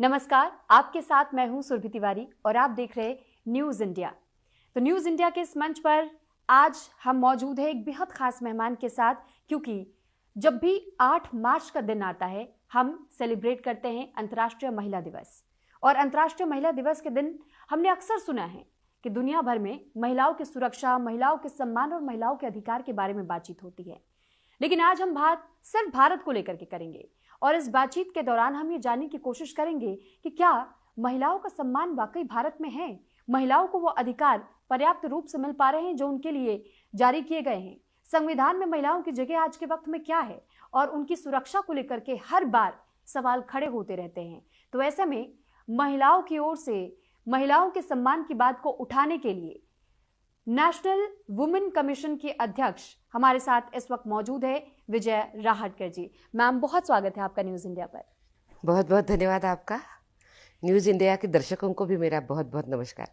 नमस्कार, आपके साथ मैं हूं सुरभि तिवारी और आप देख रहे न्यूज इंडिया। तो न्यूज इंडिया के इस मंच पर आज हम मौजूद हैं एक बेहद खास मेहमान के साथ, क्योंकि जब भी 8 मार्च का दिन आता है हम सेलिब्रेट करते हैं अंतर्राष्ट्रीय महिला दिवस। और अंतर्राष्ट्रीय महिला दिवस के दिन हमने अक्सर सुना है कि दुनिया भर में महिलाओं की सुरक्षा, महिलाओं के सम्मान और महिलाओं के अधिकार के बारे में बातचीत होती है। लेकिन आज हम बात सिर्फ भारत को लेकर के करेंगे और इस बातचीत के दौरान हम ये जानने की कोशिश करेंगे कि क्या महिलाओं का सम्मान वाकई भारत में है, महिलाओं को वो अधिकार पर्याप्त रूप से मिल पा रहे हैं जो उनके लिए जारी किए गए हैं, संविधान में महिलाओं की जगह आज के वक्त में क्या है और उनकी सुरक्षा को लेकर के हर बार सवाल खड़े होते रहते हैं। तो ऐसे में महिलाओं की ओर से महिलाओं के सम्मान की बात को उठाने के लिए नेशनल वुमेन कमीशन के अध्यक्ष हमारे साथ इस वक्त मौजूद है विजय राहटकर जी। मैम, बहुत स्वागत है आपका न्यूज इंडिया पर। बहुत बहुत धन्यवाद आपका। न्यूज इंडिया के दर्शकों को भी मेरा बहुत बहुत नमस्कार।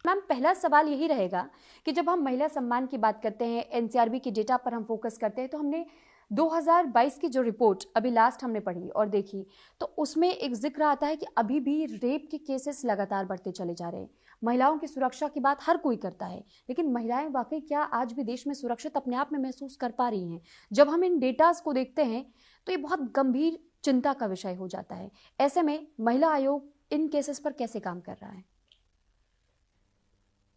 मैम, पहला सवाल यही रहेगा कि जब हम महिला सम्मान की बात करते हैं, एनसीआरबी के डेटा पर हम फोकस करते हैं, तो हमने 2022 की जो रिपोर्ट अभी लास्ट हमने पढ़ी और देखी तो उसमें एक जिक्र आता है कि अभी भी रेप के केसेस लगातार बढ़ते चले जा रहे हैं। महिलाओं की सुरक्षा की बात हर कोई करता है, लेकिन महिलाएं वाकई क्या आज भी देश में सुरक्षित अपने आप में महसूस कर पा रही हैं? जब हम इन डेटास को देखते हैं तो ये बहुत गंभीर चिंता का विषय हो जाता है। ऐसे में महिला आयोग इन केसेस पर कैसे काम कर रहा है?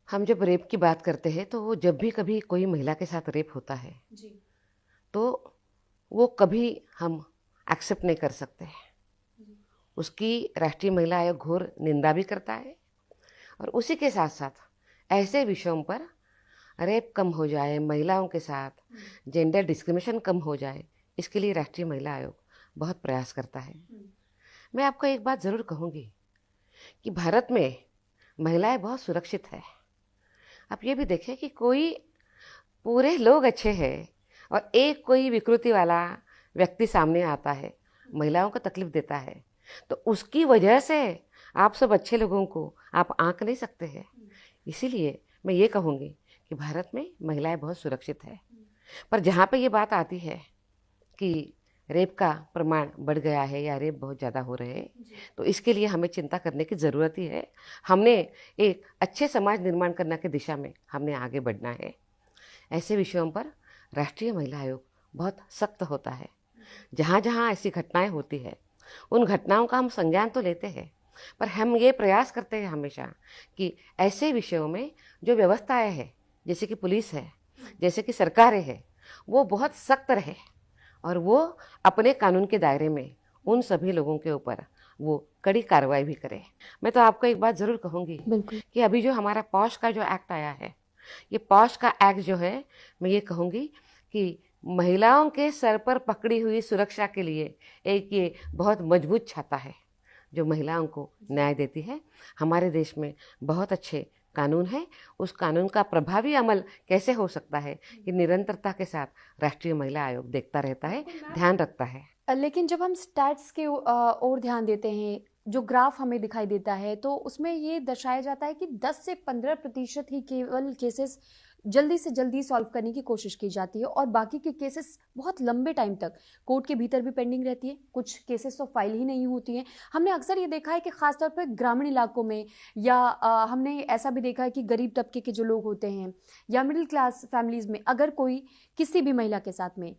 हम जब रेप की बात करते हैं तो जब भी कभी कोई महिला के साथ रेप होता है जी, तो वो कभी हम एक्सेप्ट नहीं कर सकते हैं। उसकी राष्ट्रीय महिला आयोग घोर निंदा भी करता है और उसी के साथ साथ ऐसे विषयों पर रेप कम हो जाए, महिलाओं के साथ जेंडर डिस्क्रिमिनेशन कम हो जाए, इसके लिए राष्ट्रीय महिला आयोग बहुत प्रयास करता है। मैं आपको एक बात ज़रूर कहूँगी कि भारत में महिलाएं बहुत सुरक्षित है। आप ये भी देखें कि कोई पूरे लोग अच्छे हैं और एक कोई विकृति वाला व्यक्ति सामने आता है, महिलाओं को तकलीफ देता है, तो उसकी वजह से आप सब अच्छे लोगों को आप आंक नहीं सकते हैं। इसीलिए मैं ये कहूँगी कि भारत में महिलाएं बहुत सुरक्षित है। पर जहाँ पे ये बात आती है कि रेप का प्रमाण बढ़ गया है या रेप बहुत ज़्यादा हो रहे हैं, तो इसके लिए हमें चिंता करने की ज़रूरत ही है। हमने एक अच्छे समाज निर्माण करने की दिशा में हमने आगे बढ़ना है। ऐसे विषयों पर राष्ट्रीय महिला आयोग बहुत सख्त होता है। जहाँ जहाँ ऐसी घटनाएं होती है उन घटनाओं का हम संज्ञान तो लेते हैं, पर हम ये प्रयास करते हैं हमेशा कि ऐसे विषयों में जो व्यवस्थाएं हैं, जैसे कि पुलिस है, जैसे कि सरकारें हैं, वो बहुत सख्त रहे और वो अपने कानून के दायरे में उन सभी लोगों के ऊपर वो कड़ी कार्रवाई भी करे। मैं तो आपको एक बात ज़रूर कहूँगी कि अभी जो हमारा पॉश का जो एक्ट आया है, ये पॉश का एक्ट जो है, मैं ये कहूँगी कि महिलाओं के सर पर पकड़ी हुई सुरक्षा के लिए एक ये बहुत मजबूत छाता है जो महिलाओं को न्याय देती है। हमारे देश में बहुत अच्छे कानून है। उस कानून का प्रभावी अमल कैसे हो सकता है कि निरंतरता के साथ राष्ट्रीय महिला आयोग देखता रहता है, ध्यान रखता है। लेकिन जब हम स्टैट्स के ओर ध्यान देते हैं, जो ग्राफ हमें दिखाई देता है, तो उसमें ये दर्शाया जाता है कि 10 से 15% ही केवल केसेस जल्दी से जल्दी सॉल्व करने की कोशिश की जाती है और बाकी के केसेस बहुत लंबे टाइम तक कोर्ट के भीतर भी पेंडिंग रहती है। कुछ केसेस तो फाइल ही नहीं होती हैं। हमने अक्सर ये देखा है कि खासतौर पर ग्रामीण इलाकों में या हमने ऐसा भी देखा है कि गरीब तबके के जो लोग होते हैं या मिडिल क्लास फैमिलीज में अगर कोई किसी भी महिला के साथ में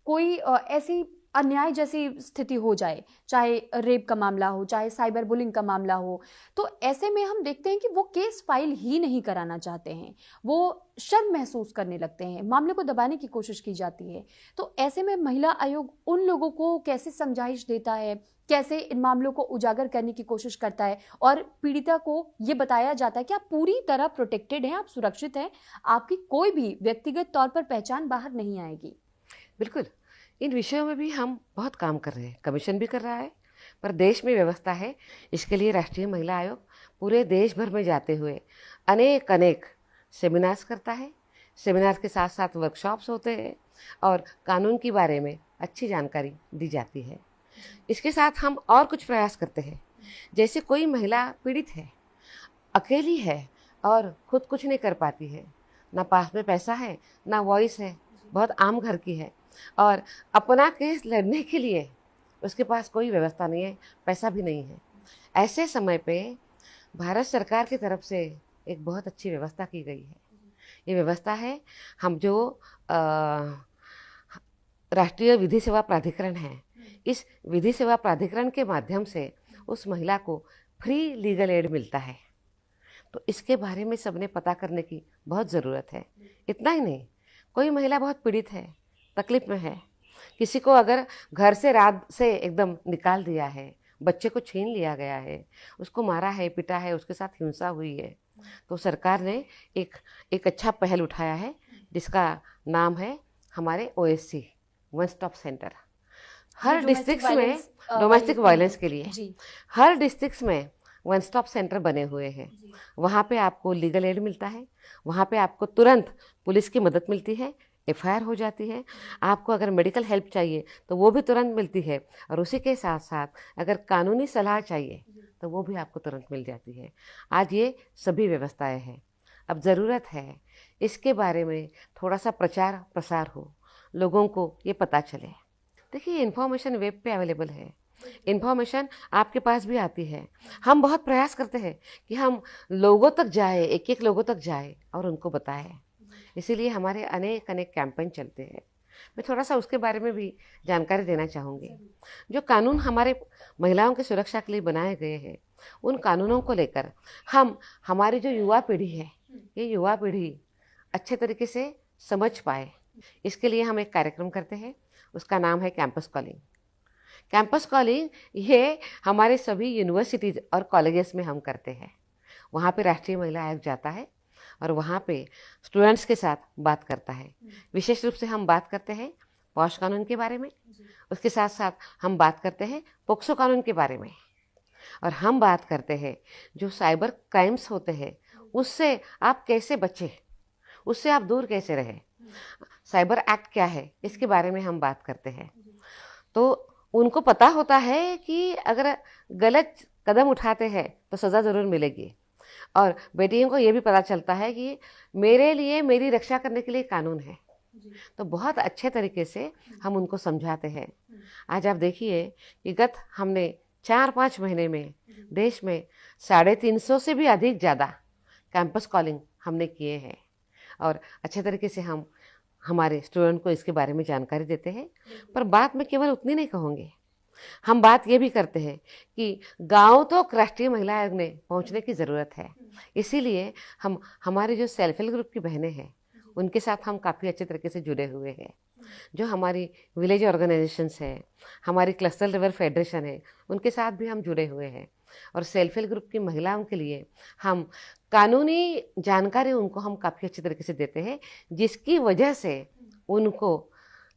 कोई ऐसी अन्याय जैसी स्थिति हो जाए, चाहे रेप का मामला हो, चाहे साइबर बुलिंग का मामला हो, तो ऐसे में हम देखते हैं कि वो केस फाइल ही नहीं कराना चाहते हैं। वो शर्म महसूस करने लगते हैं, मामले को दबाने की कोशिश की जाती है। तो ऐसे में महिला आयोग उन लोगों को कैसे समझाइश देता है, कैसे इन मामलों को उजागर करने की कोशिश करता है और पीड़िता को ये बताया जाता है कि आप पूरी तरह प्रोटेक्टेड हैं, आप सुरक्षित हैं, आपकी कोई भी व्यक्तिगत तौर पर पहचान बाहर नहीं आएगी? बिल्कुल, इन विषयों में भी हम बहुत काम कर रहे हैं। कमीशन भी कर रहा है, पर देश में व्यवस्था है। इसके लिए राष्ट्रीय महिला आयोग पूरे देश भर में जाते हुए अनेक अनेक सेमिनार्स करता है। सेमिनार्स के साथ साथ वर्कशॉप्स होते हैं और कानून के बारे में अच्छी जानकारी दी जाती है। इसके साथ हम और कुछ प्रयास करते हैं। जैसे कोई महिला पीड़ित है, अकेली है और खुद कुछ नहीं कर पाती है, ना पास में पैसा है, ना वॉइस है, बहुत आम घर की है और अपना केस लड़ने के लिए उसके पास कोई व्यवस्था नहीं है, पैसा भी नहीं है। ऐसे समय पे भारत सरकार की तरफ से एक बहुत अच्छी व्यवस्था की गई है। ये व्यवस्था है, हम जो राष्ट्रीय विधि सेवा प्राधिकरण है, इस विधि सेवा प्राधिकरण के माध्यम से उस महिला को फ्री लीगल एड मिलता है। तो इसके बारे में सबने पता करने की बहुत ज़रूरत है। इतना ही नहीं, कोई महिला बहुत पीड़ित है, तकलीफ में है, किसी को अगर घर से रात से एकदम निकाल दिया है, बच्चे को छीन लिया गया है, उसको मारा है, पिटा है, उसके साथ हिंसा हुई है, तो सरकार ने एक अच्छा पहल उठाया है जिसका नाम है हमारे OSC, वन स्टॉप सेंटर। हर डिस्ट्रिक्ट्स में डोमेस्टिक वायलेंस के लिए हर डिस्ट्रिक्ट्स में वन स्टॉप सेंटर बने हुए हैं। वहाँ पे आपको लीगल एड मिलता है, वहाँ पे आपको तुरंत पुलिस की मदद मिलती है, FIR हो जाती है। आपको अगर मेडिकल हेल्प चाहिए तो वो भी तुरंत मिलती है, और उसी के साथ साथ अगर कानूनी सलाह चाहिए तो वो भी आपको तुरंत मिल जाती है। आज ये सभी व्यवस्थाएं हैं। अब ज़रूरत है इसके बारे में थोड़ा सा प्रचार प्रसार हो, लोगों को ये पता चले। देखिए, इन्फॉर्मेशन वेब पे अवेलेबल है, इन्फॉर्मेशन आपके पास भी आती है। हम बहुत प्रयास करते हैं कि हम लोगों तक जाए, एक एक लोगों तक जाए और उनको बताएं। इसीलिए हमारे अनेक कैंपेन चलते हैं। मैं थोड़ा सा उसके बारे में भी जानकारी देना चाहूँगी। जो कानून हमारे महिलाओं की सुरक्षा के लिए बनाए गए हैं, उन कानूनों को लेकर हमारी जो युवा पीढ़ी है, ये युवा पीढ़ी अच्छे तरीके से समझ पाए, इसके लिए हम एक कार्यक्रम करते हैं। उसका नाम है कैंपस कॉलिंग। कैंपस कॉलिंग ये हमारे सभी यूनिवर्सिटीज़ और कॉलेजेस में हम करते हैं। वहाँ पे राष्ट्रीय महिला आयोग जाता है और वहाँ पे स्टूडेंट्स के साथ बात करता है। विशेष रूप से हम बात करते हैं पॉश कानून के बारे में, उसके साथ साथ हम बात करते हैं पोक्सो कानून के बारे में, और हम बात करते हैं जो साइबर क्राइम्स होते हैं उससे आप कैसे बचें, उससे आप दूर कैसे रहें, साइबर एक्ट क्या है, इसके बारे में हम बात करते हैं। तो उनको पता होता है कि अगर गलत कदम उठाते हैं तो सज़ा ज़रूर मिलेगी, और बेटियों को ये भी पता चलता है कि मेरे लिए मेरी रक्षा करने के लिए कानून है। तो बहुत अच्छे तरीके से हम उनको समझाते हैं। आज आप देखिए कि गत हमने 4-5 महीने में देश में 350 से भी अधिक ज़्यादा कैंपस कॉलिंग हमने किए हैं, और अच्छे तरीके से हम हमारे स्टूडेंट को इसके बारे में जानकारी देते हैं। पर बात मैं केवल उतनी नहीं कहूँगी, हम बात ये भी करते हैं कि गांव तो राष्ट्रीय महिला आयोग में पहुंचने की ज़रूरत है। इसीलिए हम हमारे जो सेल्फ हेल्प ग्रुप की बहनें हैं उनके साथ हम काफ़ी अच्छे तरीके से जुड़े हुए हैं। जो हमारी विलेज ऑर्गेनाइजेशंस है, हमारी क्लस्टर लेवल फेडरेशन है, उनके साथ भी हम जुड़े हुए हैं। और सेल्फ हेल्प ग्रुप की महिलाओं के लिए हम कानूनी जानकारी उनको हम काफ़ी अच्छे तरीके से देते हैं, जिसकी वजह से उनको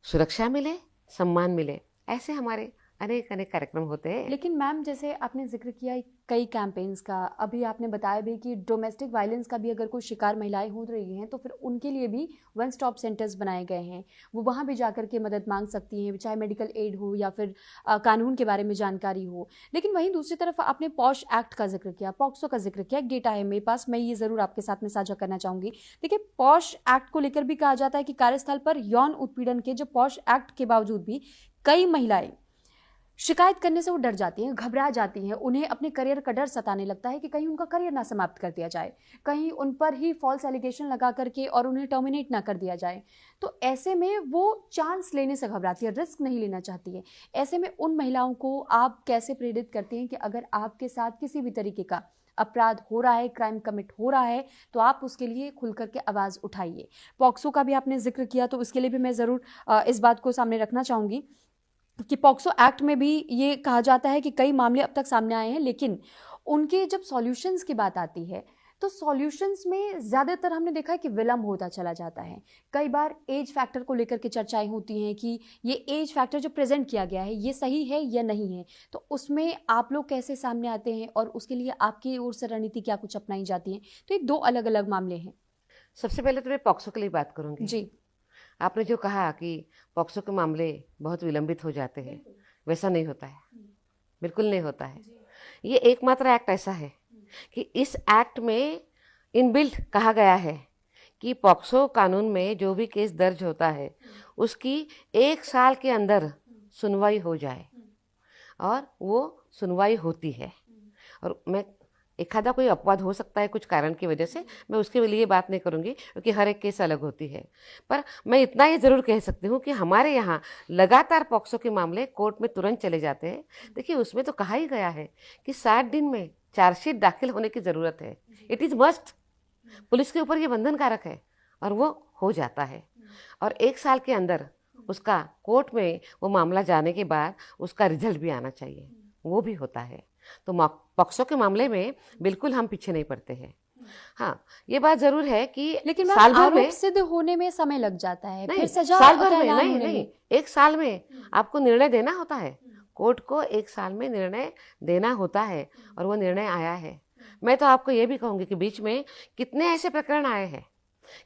सुरक्षा मिले, सम्मान मिले। ऐसे हमारे अनेक कार्यक्रम होते हैं। लेकिन मैम, जैसे आपने जिक्र किया कई कैंपेन्स का, अभी आपने बताया भी कि डोमेस्टिक वायलेंस का भी अगर कोई शिकार महिलाएं हो रही हैं तो फिर उनके लिए भी वन स्टॉप सेंटर्स बनाए गए हैं। वो वहाँ भी जाकर के मदद मांग सकती हैं, चाहे मेडिकल एड हो या फिर कानून के बारे में जानकारी हो। लेकिन वहीं दूसरी तरफ आपने पॉश एक्ट का जिक्र किया, पॉक्सो का जिक्र किया। एक डेटा है मेरे पास, मैं ये ज़रूर आपके साथ में साझा करना चाहूँगी। देखिए, पॉश एक्ट को लेकर भी कहा जाता है कि कार्यस्थल पर यौन उत्पीड़न के जो पॉश एक्ट के बावजूद भी कई महिलाएं शिकायत करने से वो डर जाती हैं, घबरा जाती हैं। उन्हें अपने करियर का डर सताने लगता है कि कहीं उनका करियर ना समाप्त कर दिया जाए, कहीं उन पर ही फॉल्स एलिगेशन लगा करके और उन्हें टर्मिनेट ना कर दिया जाए। तो ऐसे में वो चांस लेने से घबराती है, रिस्क नहीं लेना चाहती है। ऐसे में उन महिलाओं को आप कैसे प्रेरित करते हैं कि अगर आपके साथ किसी भी तरीके का अपराध हो रहा है, क्राइम कमिट हो रहा है, तो आप उसके लिए खुल करके आवाज़ उठाइए। पॉक्सो का भी आपने जिक्र किया, तो उसके लिए भी मैं ज़रूर इस बात को सामने रखना चाहूँगी कि पॉक्सो एक्ट में भी ये कहा जाता है कि कई मामले अब तक सामने आए हैं, लेकिन उनके जब सॉल्यूशंस की बात आती है तो सॉल्यूशंस में ज़्यादातर हमने देखा है कि विलम्ब होता चला जाता है। कई बार एज फैक्टर को लेकर के चर्चाएं होती हैं कि ये एज फैक्टर जो प्रेजेंट किया गया है ये सही है या नहीं है। तो उसमें आप लोग कैसे सामने आते हैं और उसके लिए आपकी ओर से रणनीति क्या कुछ अपनाई जाती है? तो ये 2 अलग अलग मामले हैं। सबसे पहले तो मैं पॉक्सो के लिए बात करूँगी जी। आपने जो कहा कि पॉक्सो के मामले बहुत विलंबित हो जाते हैं, वैसा नहीं होता है, बिल्कुल नहीं होता है। ये एकमात्र एक्ट ऐसा है कि इस एक्ट में इनबिल्ट कहा गया है कि पॉक्सो कानून में जो भी केस दर्ज होता है उसकी 1 साल के अंदर सुनवाई हो जाए। और वो सुनवाई होती है। और मैं एक आधा कोई अपवाद हो सकता है कुछ कारण की वजह से, मैं उसके लिए बात नहीं करूँगी क्योंकि हर एक केस अलग होती है। पर मैं इतना ही ज़रूर कह सकती हूँ कि हमारे यहाँ लगातार पॉक्सो के मामले कोर्ट में तुरंत चले जाते हैं। देखिए, उसमें तो कहा ही गया है कि 60 दिन में चार्जशीट दाखिल होने की ज़रूरत है। इट इज़ मस्ट, पुलिस के ऊपर ये बंधनकारक है और वो हो जाता है। और 1 साल के अंदर उसका कोर्ट में वो मामला जाने के बाद उसका रिजल्ट भी आना चाहिए, वो भी होता है। तो पॉक्सो के मामले में बिल्कुल हम पीछे नहीं पड़ते हैं। हाँ, ये बात जरूर है कि लेकिन साल भर में आरोप सिद्ध होने में समय लग जाता है, नहीं, फिर सजा साल भर का में ऐलान नहीं होने नहीं में। 1 साल में आपको निर्णय देना होता है। कोर्ट को 1 साल में निर्णय देना होता है और वो निर्णय आया है। मैं तो आपको ये भी कहूँगी कि बीच में कितने ऐसे प्रकरण आए हैं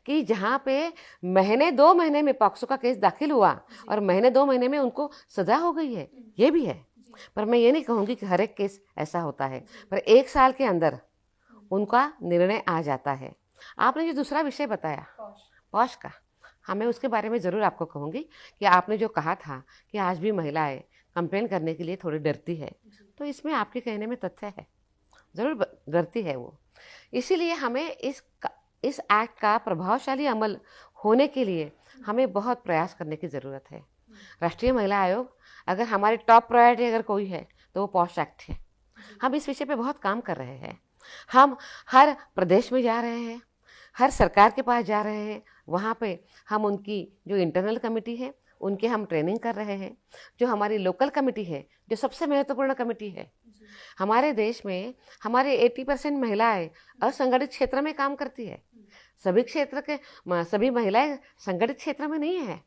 कि जहाँ पे महीने 2 महीने में पॉक्सो का केस दाखिल हुआ और महीने 2 महीने में उनको सजा हो गई है, ये भी है। पर मैं ये नहीं कहूँगी कि हर एक केस ऐसा होता है, पर 1 साल के अंदर उनका निर्णय आ जाता है। आपने जो दूसरा विषय बताया पॉश का, हाँ, मैं उसके बारे में ज़रूर आपको कहूँगी कि आपने जो कहा था कि आज भी महिलाएं कंप्लेन करने के लिए थोड़ी डरती है, तो इसमें आपके कहने में तथ्य है, ज़रूर डरती है वो। इसीलिए हमें इस एक्ट का प्रभावशाली अमल होने के लिए हमें बहुत प्रयास करने की ज़रूरत है। राष्ट्रीय महिला आयोग अगर हमारी टॉप प्रायोरिटी अगर कोई है तो वो पॉश एक्ट है। हम इस विषय पे बहुत काम कर रहे हैं। हम हर प्रदेश में जा रहे हैं, हर सरकार के पास जा रहे हैं, वहाँ पे हम उनकी जो इंटरनल कमेटी है उनके हम ट्रेनिंग कर रहे हैं। जो हमारी लोकल कमेटी है, जो सबसे महत्वपूर्ण कमेटी है, हमारे देश में हमारे 80% महिलाएं असंगठित क्षेत्र में काम करती है। सभी क्षेत्र के सभी महिलाएं संगठित क्षेत्र में नहीं है,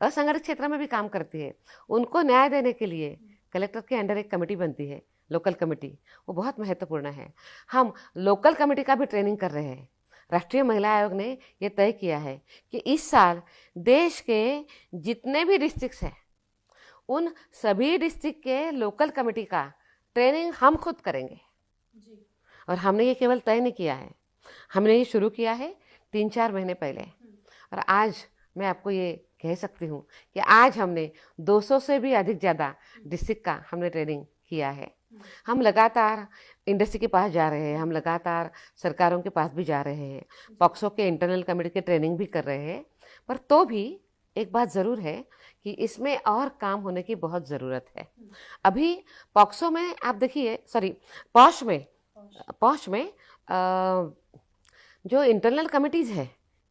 असंगठित क्षेत्र में भी काम करती है। उनको न्याय देने के लिए कलेक्टर के अंडर एक कमेटी बनती है, लोकल कमेटी, वो बहुत महत्वपूर्ण है। हम लोकल कमेटी का भी ट्रेनिंग कर रहे हैं। राष्ट्रीय महिला आयोग ने ये तय किया है कि इस साल देश के जितने भी डिस्ट्रिक्ट्स हैं उन सभी डिस्ट्रिक्ट के लोकल कमेटी का ट्रेनिंग हम खुद करेंगे। और हमने ये केवल तय नहीं किया है, हमने ये शुरू किया है 3-4 महीने पहले। और आज मैं आपको ये कह सकती हूँ कि आज हमने 200 से भी अधिक ज़्यादा डिस्ट्रिक्ट का हमने ट्रेनिंग किया है। हम लगातार इंडस्ट्री के पास जा रहे हैं, हम लगातार सरकारों के पास भी जा रहे हैं, पॉक्सो के इंटरनल कमेटी के ट्रेनिंग भी कर रहे हैं। पर तो भी एक बात ज़रूर है कि इसमें और काम होने की बहुत ज़रूरत है। अभी पॉक्सो में आप देखिए, पॉश में जो इंटरनल कमिटीज़ है,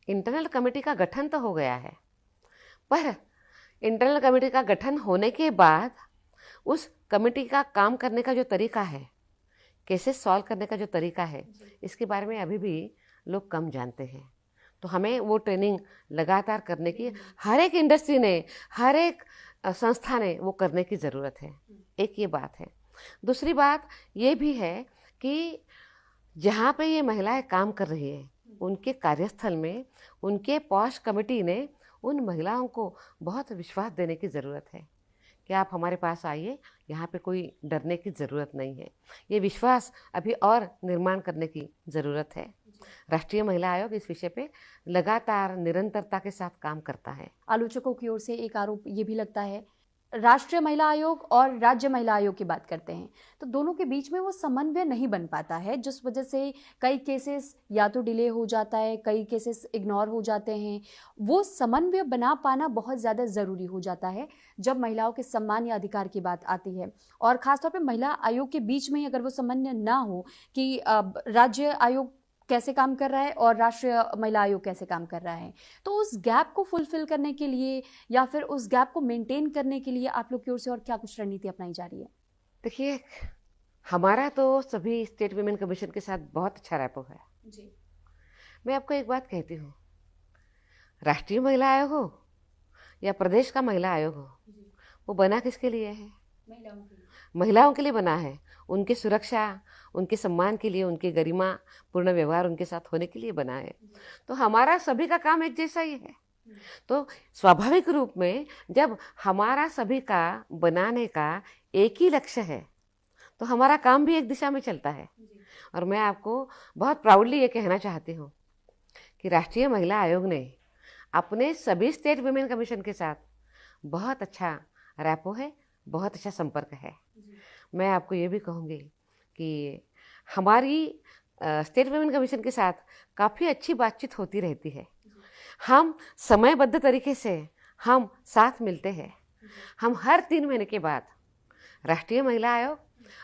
इंटरनल कमेटी का गठन तो हो गया है, पर इंटरनल कमेटी का गठन होने के बाद उस कमेटी का काम करने का जो तरीका है, केसेस सॉल्व करने का जो तरीका है, इसके बारे में अभी भी लोग कम जानते हैं। तो हमें वो ट्रेनिंग लगातार करने की, हर एक इंडस्ट्री ने, हर एक संस्था ने वो करने की ज़रूरत है। एक ये बात है। दूसरी बात ये भी है कि जहाँ पे ये महिलाएं काम कर रही हैं, उनके कार्यस्थल में उनके पॉश कमेटी ने उन महिलाओं को बहुत विश्वास देने की ज़रूरत है कि आप हमारे पास आइए, यहाँ पे कोई डरने की ज़रूरत नहीं है। ये विश्वास अभी और निर्माण करने की ज़रूरत है। राष्ट्रीय महिला आयोग इस विषय पे लगातार निरंतरता के साथ काम करता है। आलोचकों की ओर से एक आरोप ये भी लगता है, राष्ट्रीय महिला आयोग और राज्य महिला आयोग की बात करते हैं तो दोनों के बीच में वो समन्वय नहीं बन पाता है, जिस वजह से कई केसेस या तो डिले हो जाता है, कई केसेस इग्नोर हो जाते हैं। वो समन्वय बना पाना बहुत ज़्यादा ज़रूरी हो जाता है जब महिलाओं के सम्मान या अधिकार की बात आती है। और ख़ासतौर पर महिला आयोग के बीच में अगर वो समन्वय ना हो कि राज्य आयोग कैसे काम कर रहा है और राष्ट्रीय महिला आयोग कैसे काम कर रहा है, तो उस गैप को फुलफिल करने के लिए या फिर उस गैप को मेंटेन करने के लिए आप लोग की ओर से और क्या कुछ रणनीति अपनाई जा रही है? देखिए, हमारा तो सभी स्टेट विमेन कमीशन के साथ बहुत अच्छा रैपो है जी। मैं आपको एक बात कहती हूँ, राष्ट्रीय महिला आयोग हो या प्रदेश का महिला आयोग हो, वो बना किसके लिए है? महिलाओं के लिए बना है। उनकी सुरक्षा, उनके सम्मान के लिए, उनके गरिमा पूर्ण व्यवहार उनके साथ होने के लिए बना है। तो हमारा सभी का काम एक जैसा ही है। तो स्वाभाविक रूप में जब हमारा सभी का बनाने का एक ही लक्ष्य है तो हमारा काम भी एक दिशा में चलता है। और मैं आपको बहुत प्राउडली ये कहना चाहती हूँ कि राष्ट्रीय महिला आयोग ने अपने सभी स्टेट विमेन कमीशन के साथ बहुत अच्छा रैपो है, बहुत अच्छा संपर्क है। मैं आपको ये भी कहूँगी कि हमारी स्टेट वुमेन कमीशन के साथ काफ़ी अच्छी बातचीत होती रहती है। हम समयबद्ध तरीके से हम साथ मिलते हैं। हम हर 3 महीने के बाद राष्ट्रीय महिला आयोग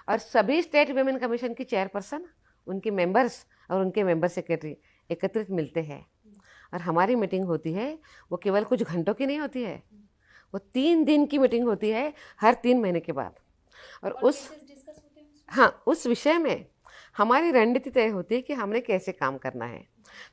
और सभी स्टेट वुमेन कमीशन की चेयरपर्सन, उनके मेंबर्स और उनके मेंबर सेक्रेटरी एकत्रित मिलते हैं और हमारी मीटिंग होती है। वो केवल कुछ घंटों की नहीं होती है, वो 3 दिन की मीटिंग होती है हर 3 महीने के बाद। और उस विषय में हमारी रणनीति तय होती है कि हमने कैसे काम करना है।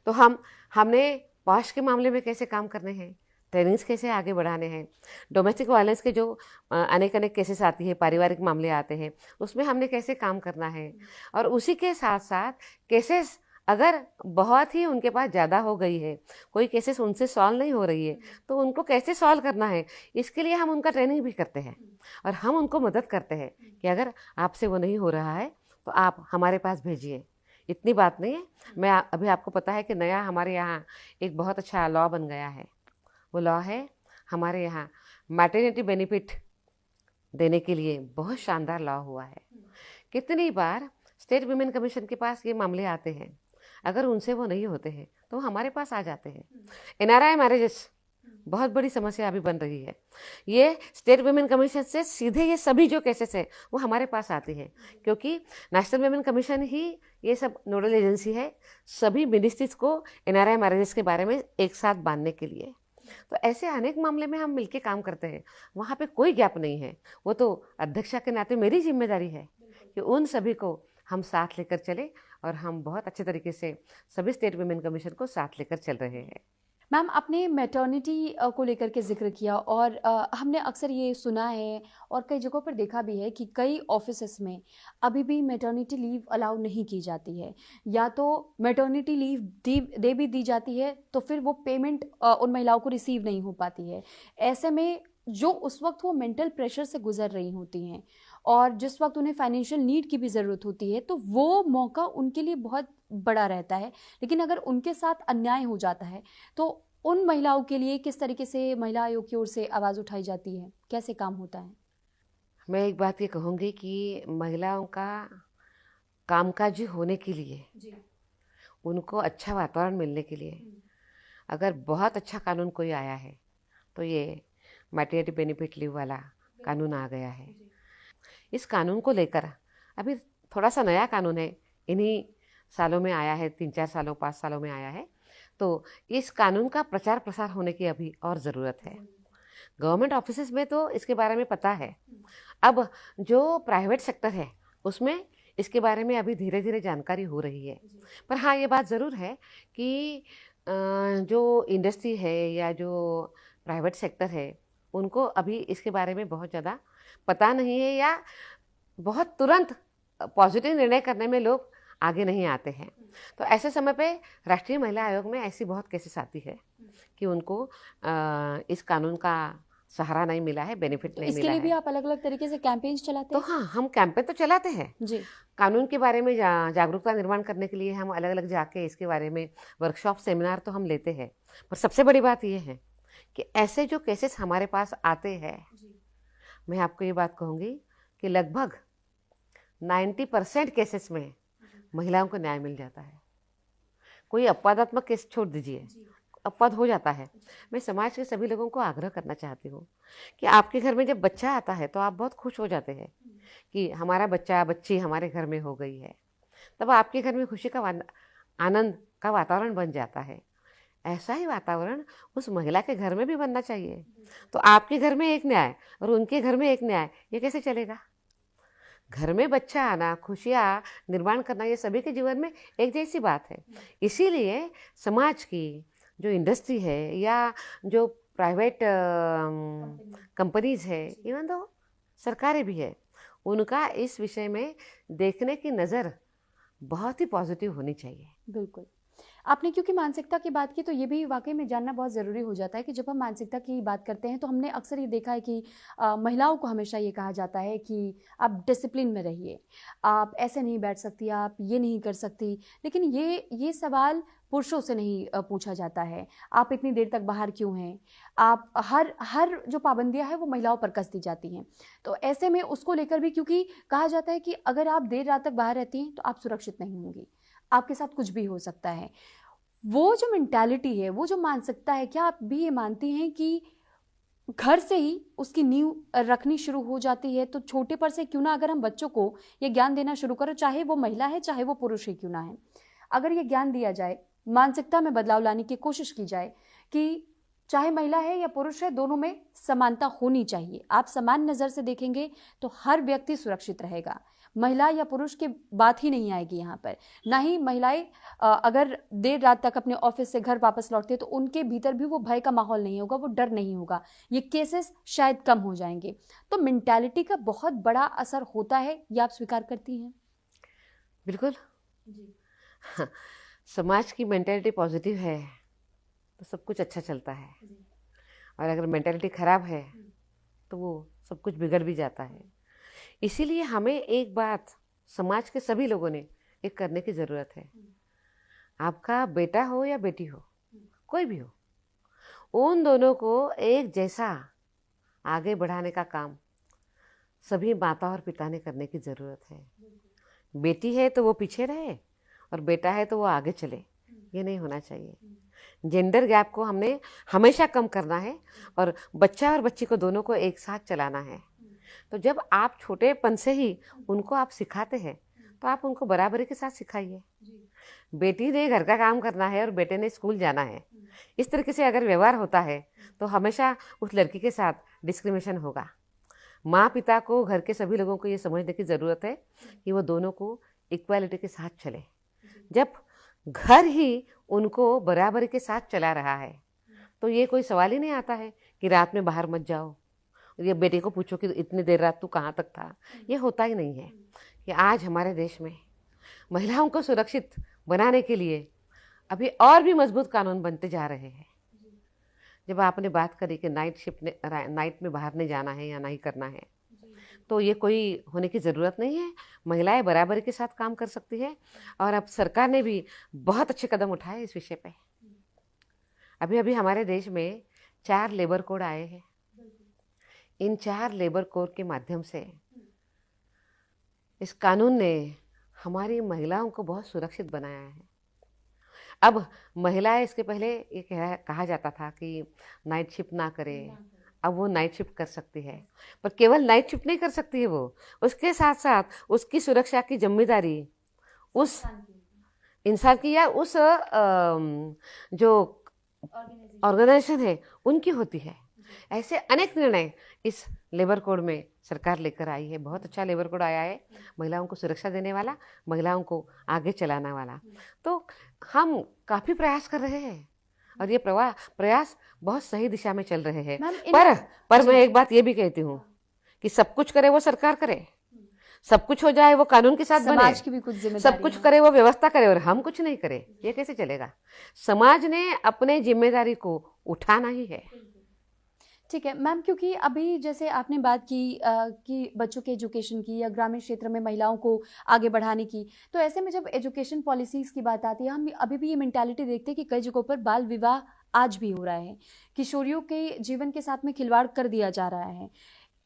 तो हमने पॉश के मामले में कैसे काम करने हैं, ट्रेनिंग्स कैसे आगे बढ़ाने हैं, डोमेस्टिक वायलेंस के जो अनेक केसेस आती है, पारिवारिक मामले आते हैं, उसमें हमने कैसे काम करना है। और उसी के साथ साथ केसेस अगर बहुत ही उनके पास ज़्यादा हो गई है, कोई केसेस उनसे सॉल्व नहीं हो रही है, तो उनको कैसे सॉल्व करना है, इसके लिए हम उनका ट्रेनिंग भी करते हैं और हम उनको मदद करते हैं कि अगर आपसे वो नहीं हो रहा है तो आप हमारे पास भेजिए। इतनी बात नहीं है। मैं अभी आपको पता है कि नया हमारे यहाँ एक बहुत अच्छा लॉ बन गया है। वो लॉ है हमारे यहाँ मैटरनिटी बेनिफिट देने के लिए बहुत शानदार लॉ हुआ है। कितनी बार स्टेट वुमेन कमीशन के पास ये मामले आते हैं, अगर उनसे वो नहीं होते हैं तो हमारे पास आ जाते हैं। NRI मैरिजेस बहुत बड़ी समस्या अभी बन रही है। ये स्टेट वुमेन कमीशन से सीधे ये सभी जो केसेस है वो हमारे पास आती है, क्योंकि नेशनल वुमेन कमीशन ही ये सब नोडल एजेंसी है सभी मिनिस्ट्रीज को NRI मैरिजेस के बारे में एक साथ बांधने के लिए। तो ऐसे अनेक मामले में हम मिलके काम करते हैं, वहाँ पे कोई गैप नहीं है। वो तो अध्यक्षा के नाते मेरी जिम्मेदारी है कि उन सभी को हम साथ लेकर चले और हम बहुत अच्छे तरीके से सभी स्टेट वुमेन कमीशन को साथ लेकर चल रहे हैं। मैम, आपने मैटर्निटी को लेकर के जिक्र किया और हमने अक्सर ये सुना है और कई जगहों पर देखा भी है कि कई ऑफिसेस में अभी भी मैटर्निटी लीव अलाउ नहीं की जाती है, या तो मैटर्निटी लीव दे भी दी जाती है तो फिर वो पेमेंट उन महिलाओं को रिसीव नहीं हो पाती है। ऐसे में जो उस वक्त वो मेंटल प्रेशर से गुजर रही होती हैं और जिस वक्त उन्हें फाइनेंशियल नीड की भी ज़रूरत होती है, तो वो मौका उनके लिए बहुत बड़ा रहता है। लेकिन अगर उनके साथ अन्याय हो जाता है तो उन महिलाओं के लिए किस तरीके से महिला आयोग की ओर से आवाज़ उठाई जाती है, कैसे काम होता है? मैं एक बात ये कहूँगी कि महिलाओं का कामकाजी होने के लिए, उनको अच्छा वातावरण मिलने के लिए अगर बहुत अच्छा कानून कोई आया है तो ये मैटरनिटी बेनिफिट लीव वाला कानून आ गया है। इस कानून को लेकर अभी थोड़ा सा नया कानून है, इन्हीं सालों में आया है, 3-4 सालों 5 सालों में आया है। तो इस कानून का प्रचार प्रसार होने की अभी और ज़रूरत है। गवर्नमेंट ऑफिसेज में तो इसके बारे में पता है, अब जो प्राइवेट सेक्टर है उसमें इसके बारे में अभी धीरे धीरे जानकारी हो रही है। पर हाँ, ये बात ज़रूर है कि जो इंडस्ट्री है या जो प्राइवेट सेक्टर है उनको अभी इसके बारे में बहुत ज़्यादा पता नहीं है, या बहुत तुरंत पॉजिटिव निर्णय करने में लोग आगे नहीं आते हैं। तो ऐसे समय पे राष्ट्रीय महिला आयोग में ऐसी बहुत केसेस आती है कि उनको इस कानून का सहारा नहीं मिला है, बेनिफिट नहीं मिला है। इसके लिए भी आप अलग अलग तरीके से कैंपेन्स चलाते हैं? तो हाँ, हम कैंपेन तो चलाते हैं जी। कानून के बारे में जागरूकता निर्माण करने के लिए हम अलग अलग जाके इसके बारे में वर्कशॉप सेमिनार तो हम लेते हैं। पर सबसे बड़ी बात यह है कि ऐसे जो केसेस हमारे पास आते हैं, मैं आपको ये बात कहूँगी कि लगभग 90% केसेस में महिलाओं को न्याय मिल जाता है। कोई अपवादात्मक केस छोड़ दीजिए, अपवाद हो जाता है। मैं समाज के सभी लोगों को आग्रह करना चाहती हूँ कि आपके घर में जब बच्चा आता है तो आप बहुत खुश हो जाते हैं कि हमारा बच्चा बच्ची हमारे घर में हो गई है, तब आपके घर में खुशी का आनंद का वातावरण बन जाता है। ऐसा ही वातावरण उस महिला के घर में भी बनना चाहिए। तो आपके घर में एक न्याय और उनके घर में एक न्याय, ये कैसे चलेगा? घर में बच्चा आना, खुशियाँ निर्माण करना, ये सभी के जीवन में एक जैसी बात है। इसीलिए समाज की जो इंडस्ट्री है या जो प्राइवेट कंपनीज है, इवन तो सरकारें भी है, उनका इस विषय में देखने की नज़र बहुत ही पॉजिटिव होनी चाहिए। बिल्कुल। आपने क्योंकि मानसिकता की बात की, तो ये भी वाकई में जानना बहुत ज़रूरी हो जाता है कि जब हम मानसिकता की बात करते हैं तो हमने अक्सर ये देखा है कि महिलाओं को हमेशा ये कहा जाता है कि आप डिसिप्लिन में रहिए, आप ऐसे नहीं बैठ सकती, आप ये नहीं कर सकती। लेकिन ये सवाल पुरुषों से नहीं पूछा जाता है। आप इतनी देर तक बाहर क्यों हैं? आप हर हर जो पाबंदियां हैं वो महिलाओं पर कस दी जाती हैं। तो ऐसे में उसको लेकर भी क्योंकि कहा जाता है कि अगर आप देर रात तक बाहर रहती हैं तो आप सुरक्षित नहीं होंगी, आपके साथ कुछ भी हो सकता है। वो जो मेंटालिटी है, वो जो मानसिकता है, क्या आप भी ये मानती हैं कि घर से ही उसकी नींव रखनी शुरू हो जाती है? तो छोटे पर से क्यों ना अगर हम बच्चों को ये ज्ञान देना शुरू करें, चाहे वो महिला है चाहे वो पुरुष ही क्यों ना है, अगर ये ज्ञान दिया जाए, मानसिकता में बदलाव लाने की कोशिश की जाए कि चाहे महिला है या पुरुष है, दोनों में समानता होनी चाहिए। आप समान नज़र से देखेंगे तो हर व्यक्ति सुरक्षित रहेगा। महिला या पुरुष की बात ही नहीं आएगी यहाँ पर। ना ही महिलाएं अगर देर रात तक अपने ऑफिस से घर वापस लौटती है तो उनके भीतर भी वो भय का माहौल नहीं होगा, वो डर नहीं होगा, ये केसेस शायद कम हो जाएंगे। तो मेंटालिटी का बहुत बड़ा असर होता है, ये आप स्वीकार करती हैं? बिल्कुल जी। हाँ, समाज की मेंटालिटी पॉजिटिव है तो सब कुछ अच्छा चलता है, और अगर मेंटालिटी खराब है तो वो सब कुछ बिगड़ भी जाता है। इसीलिए हमें एक बात समाज के सभी लोगों ने एक करने की ज़रूरत है। आपका बेटा हो या बेटी हो, कोई भी हो, उन दोनों को एक जैसा आगे बढ़ाने का काम सभी माता और पिता ने करने की ज़रूरत है। बेटी है तो वो पीछे रहे और बेटा है तो वो आगे चले, ये नहीं होना चाहिए। जेंडर गैप को हमने हमेशा कम करना है और बच्चा और बच्ची को दोनों को एक साथ चलाना है। तो जब आप छोटेपन से ही उनको आप सिखाते हैं तो आप उनको बराबरी के साथ सिखाइए। बेटी ने घर का काम करना है और बेटे ने स्कूल जाना है, इस तरीके से अगर व्यवहार होता है तो हमेशा उस लड़की के साथ डिस्क्रिमिनेशन होगा। माँ पिता को, घर के सभी लोगों को ये समझने की ज़रूरत है कि वो दोनों को इक्वालिटी के साथ चले। जब घर ही उनको बराबरी के साथ चला रहा है तो ये कोई सवाल ही नहीं आता है कि रात में बाहर मत जाओ, ये बेटे को पूछो कि इतनी देर रात तू कहाँ तक था। ये होता ही नहीं है। कि आज हमारे देश में महिलाओं को सुरक्षित बनाने के लिए अभी और भी मजबूत कानून बनते जा रहे हैं। जब आपने बात करी कि नाइट में बाहर नहीं जाना है या नहीं करना है, तो ये कोई होने की ज़रूरत नहीं है। महिलाएं बराबरी के साथ काम कर सकती है और अब सरकार ने भी बहुत अच्छे कदम उठाए इस विषय पे। अभी अभी हमारे देश में 4 लेबर कोड आए हैं। इन 4 लेबर कोड के माध्यम से इस कानून ने हमारी महिलाओं को बहुत सुरक्षित बनाया है। अब महिलाएं, इसके पहले ये कहा जाता था कि नाइट शिफ्ट ना करे, अब वो नाइट शिफ्ट कर सकती है। पर केवल नाइट शिफ्ट नहीं कर सकती है वो, उसके साथ साथ उसकी सुरक्षा की जिम्मेदारी उस इंसान की या उस जो ऑर्गेनाइजेशन है उनकी होती है। ऐसे अनेक निर्णय इस लेबर कोड में सरकार लेकर आई है। बहुत अच्छा लेबर कोड आया है, महिलाओं को सुरक्षा देने वाला, महिलाओं को आगे चलाने वाला। तो हम काफ़ी प्रयास कर रहे हैं और ये प्रयास बहुत सही दिशा में चल रहे हैं। पर मैं एक बात ये भी कहती हूँ कि सब कुछ करे वो सरकार करे, सब कुछ हो जाए वो कानून के साथ बने, समाज की भी कुछ जिम्मेदारी, सब कुछ करे वो व्यवस्था करे और हम कुछ नहीं करे, ये कैसे चलेगा? समाज ने अपने जिम्मेदारी को उठाना ही है। ठीक है मैम, क्योंकि अभी जैसे आपने बात की कि बच्चों के एजुकेशन की या ग्रामीण क्षेत्र में महिलाओं को आगे बढ़ाने की, तो ऐसे में जब एजुकेशन पॉलिसीज़ की बात आती है, हम अभी भी ये मेंटालिटी देखते हैं कि कई जगहों पर बाल विवाह आज भी हो रहा है, किशोरियों के जीवन के साथ में खिलवाड़ कर दिया जा रहा है।